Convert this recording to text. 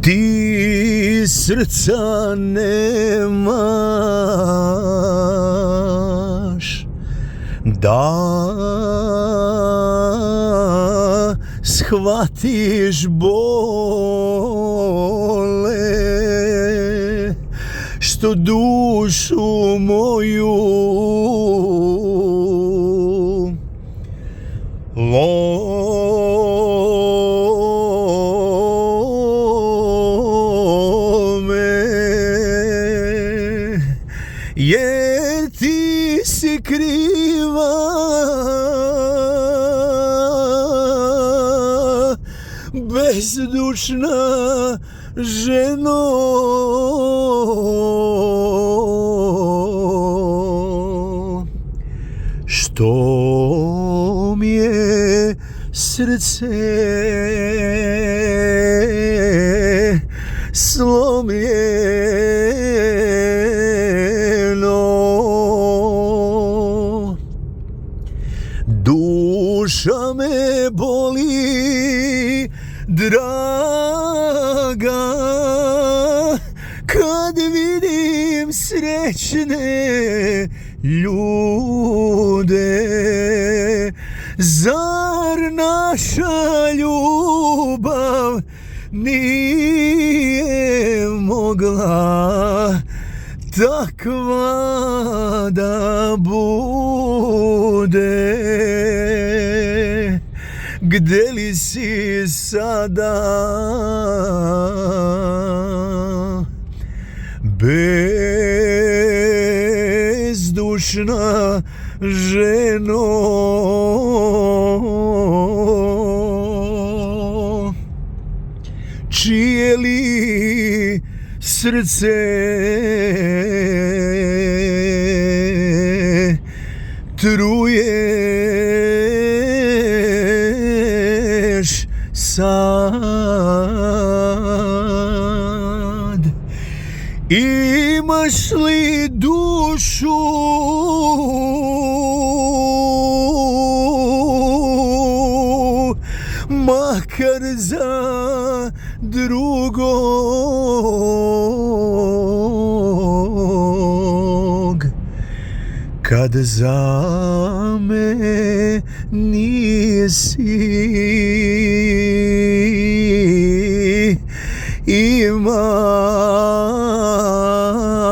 Ti srca nemaš da shvatiš bole što dušu moju jer ti si kriva bezdušna ženo, što mi je srce slomljeno. Duša me boli, draga, kad vidim srećne ljude. Zar naša ljubav nije mogla takva da bude? Gde li si sada, bezdušna ženo? Čije li srce truješ sad? Imaš li dušu makar za drugog, kad za me nisi? Ima